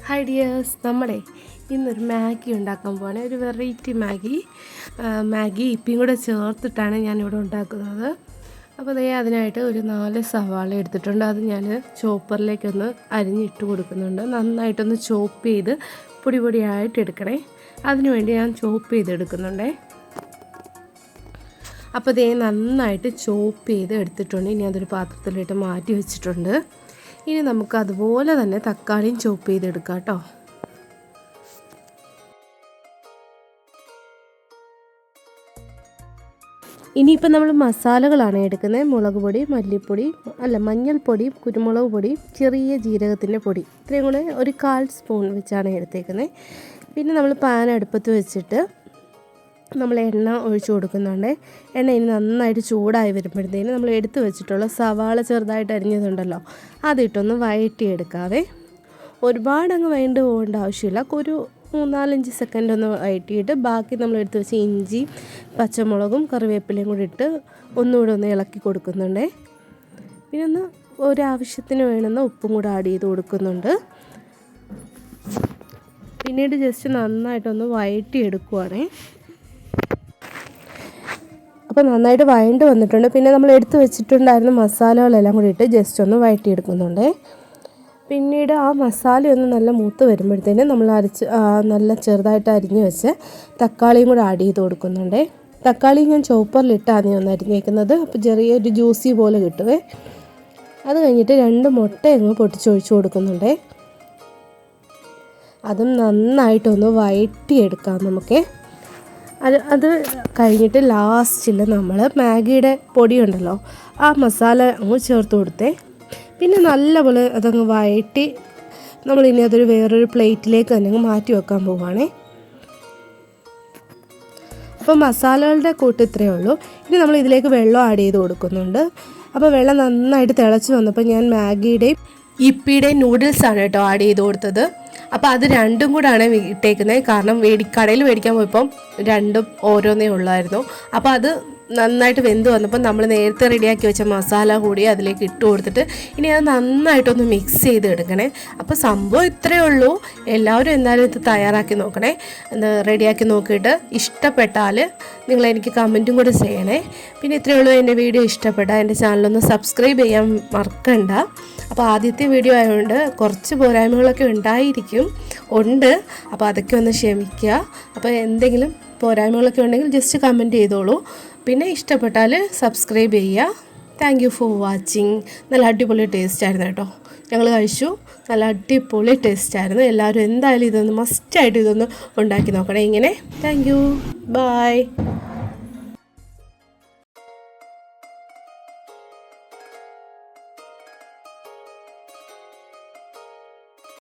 Hi dears, നമ്മളെ ഇന്നൊരു Maggi ഉണ്ടാക്കാൻ പോവാണ്. ഒരു വെറൈറ്റി മാഗി ഇപ്പിയും കൂടെ ചേർത്തിട്ടാണ് ഞാനിവിടെ ഉണ്ടാക്കുന്നത്. അപ്പോൾ അതിനായിട്ട് ഒരു 4 സവാള എടുത്തിട്ടുണ്ട്. അത് ഞാൻ ചോപ്പറിലേക്കൊന്ന് അരിഞ്ഞിട്ട് കൊടുക്കുന്നുണ്ട്. നന്നായിട്ടൊന്ന് ചോപ്പ് ചെയ്ത് പൊടി പൊടിയായിട്ട് എടുക്കണേ. അതിനുവേണ്ടി ഞാൻ ചോപ്പ് ചെയ്തെടുക്കുന്നുണ്ടേ. അപ്പോൾ നന്നായിട്ട് ചോപ്പ് ചെയ്ത് എടുത്തിട്ടുണ്ട്. ഇനി അതൊരു പാത്രത്തിലിട്ട് മാറ്റി വെച്ചിട്ടുണ്ട്. ഇനി നമുക്ക് അതുപോലെ തന്നെ തക്കാളിയും ചോപ്പ് ചെയ്തെടുക്കാം കേട്ടോ. ഇനിയിപ്പോൾ നമ്മൾ മസാലകളാണ് എടുക്കുന്നത്. മുളക് പൊടി, മഞ്ഞൾപ്പൊടി, കുരുമുളക് പൊടി, ചെറിയ ജീരകത്തിൻ്റെ പൊടി, ഇത്രയും കൂടെ ഒരു 1/4 സ്പൂൺ വെച്ചാണ് എടുത്തേക്കുന്നത്. പിന്നെ നമ്മൾ പാൻ അടുപ്പത്ത് വെച്ചിട്ട് നമ്മൾ എണ്ണ ഒഴിച്ച് കൊടുക്കുന്നുണ്ട്. എണ്ണ ഇനി നന്നായിട്ട് ചൂടായി വരുമ്പോഴത്തേന് നമ്മൾ എടുത്ത് വെച്ചിട്ടുള്ള സവാള ചെറുതായിട്ട് അരിഞ്ഞതുണ്ടല്ലോ, അതിട്ടൊന്ന് വഴറ്റിയെടുക്കാവേ. ഒരുപാടങ്ങ് വഴണ്ട് പോകേണ്ട ആവശ്യമില്ല. ഒരു 3-4 സെക്കൻഡ് ഒന്ന് വഴറ്റിയിട്ട് ബാക്കി നമ്മൾ എടുത്ത് വെച്ച് ഇഞ്ചി, പച്ചമുളകും കറിവേപ്പിലയും കൂടി ഇട്ട് ഒന്നുകൂടെ ഒന്ന് ഇളക്കി കൊടുക്കുന്നുണ്ട്. പിന്നെ ഒരാവശ്യത്തിന് വേണമെന്ന് ഉപ്പും കൂടെ ആഡ് ചെയ്ത് കൊടുക്കുന്നുണ്ട്. പിന്നീട് ജസ്റ്റ് നന്നായിട്ടൊന്ന് വഴറ്റിയെടുക്കുവാണേ. അപ്പോൾ നന്നായിട്ട് വഴണ്ട് വന്നിട്ടുണ്ട്. പിന്നെ നമ്മൾ എടുത്ത് വെച്ചിട്ടുണ്ടായിരുന്ന മസാലകളെല്ലാം കൂടി ഇട്ട് ജസ്റ്റ് ഒന്ന് വഴറ്റിയെടുക്കുന്നുണ്ട്. പിന്നീട് ആ മസാല ഒന്ന് നല്ല മൂത്ത് വരുമ്പോഴത്തേനും നമ്മൾ നല്ല ചെറുതായിട്ട് അരിഞ്ഞ് വെച്ച് തക്കാളിയും കൂടെ ആഡ് ചെയ്ത് കൊടുക്കുന്നുണ്ട്. തക്കാളി ഞാൻ ചോപ്പറിലിട്ടാണ് ഒന്ന് അരിഞ്ഞേക്കുന്നത്. അപ്പോൾ ചെറിയൊരു ജ്യൂസി പോലെ കിട്ടുവേ. അത് കഴിഞ്ഞിട്ട് 2 മുട്ട അങ്ങ് പൊട്ടിച്ചൊഴിച്ച് കൊടുക്കുന്നുണ്ട്. അതും നന്നായിട്ടൊന്ന് വഴറ്റിയെടുക്കാം നമുക്ക്. അത് കഴിഞ്ഞിട്ട് ലാസ്റ്റിൽ നമ്മൾ മാഗിയുടെ പൊടിയുണ്ടല്ലോ, ആ മസാല അങ്ങ് ചേർത്ത് കൊടുത്തേ. പിന്നെ നല്ലപോലെ അതങ്ങ് വഴറ്റി നമ്മളിനി അതൊരു വേറൊരു പ്ലേറ്റിലേക്ക് തന്നെ മാറ്റി വെക്കാൻ പോവുകയാണേ. അപ്പോൾ മസാലകളുടെ കൂട്ട് ഇത്രയേ ഉള്ളൂ. ഇനി നമ്മൾ ഇതിലേക്ക് വെള്ളം ആഡ് ചെയ്ത് കൊടുക്കുന്നുണ്ട്. അപ്പോൾ വെള്ളം നന്നായിട്ട് തിളച്ച് വന്നപ്പോൾ ഞാൻ മാഗിയുടെയും ഇപ്പിയുടെയും നൂഡിൽസാണ് കേട്ടോ ആഡ് ചെയ്ത് കൊടുത്തത്. അപ്പോൾ അത് രണ്ടും കൂടാണ് ഇട്ടേക്കുന്നത്. കാരണം കടയിൽ മേടിക്കാൻ പോയപ്പം രണ്ടും ഓരോന്നേ ഉള്ളായിരുന്നു. അപ്പോൾ അത് നന്നായിട്ട് വെന്ത് വന്നപ്പോൾ നമ്മൾ നേരത്തെ റെഡിയാക്കി വെച്ച മസാല കൂടി അതിലേക്ക് ഇട്ട് കൊടുത്തിട്ട് ഇനി അത് നന്നായിട്ടൊന്ന് മിക്സ് ചെയ്ത് എടുക്കണേ. അപ്പോൾ സംഭവം ഇത്രയേ ഉള്ളൂ. എല്ലാവരും എന്തായാലും ഇത് തയ്യാറാക്കി നോക്കണേ. റെഡിയാക്കി നോക്കിയിട്ട് ഇഷ്ടപ്പെട്ടാൽ നിങ്ങൾ എനിക്ക് കമൻറ്റും കൂടെ ചെയ്യണേ. പിന്നെ ഇത്രയേ ഉള്ളൂ. എൻ്റെ വീഡിയോ ഇഷ്ടപ്പെട്ടാൽ എൻ്റെ ചാനലൊന്ന് സബ്സ്ക്രൈബ് ചെയ്യാൻ മറക്കണ്ട. അപ്പോൾ ആദ്യത്തെ വീഡിയോ ആയതുകൊണ്ട് കുറച്ച് പോരായ്മകളൊക്കെ ഉണ്ട്. അപ്പോൾ അതൊക്കെ ഒന്ന് ക്ഷമിക്കുക. അപ്പോൾ എന്തെങ്കിലും പോരായ്മകളൊക്കെ ഉണ്ടെങ്കിൽ ജസ്റ്റ് കമൻറ്റ് ചെയ്തോളൂ. പിന്നെ ഇഷ്ടപ്പെട്ടാൽ സബ്സ്ക്രൈബ് ചെയ്യുക. Thank you for watching. നല്ല അടിപൊളി ടേസ്റ്റ് ആയിരുന്നു കേട്ടോ. ഞങ്ങൾ കഴിച്ചു. നല്ല അടിപൊളി ടേസ്റ്റ് ആയിരുന്നു. എല്ലാവരും എന്തായാലും മസ്റ്റായിട്ട് ഇതൊന്ന് ഉണ്ടാക്കി നോക്കണേ ഇങ്ങനെ. Thank you. ബൈ.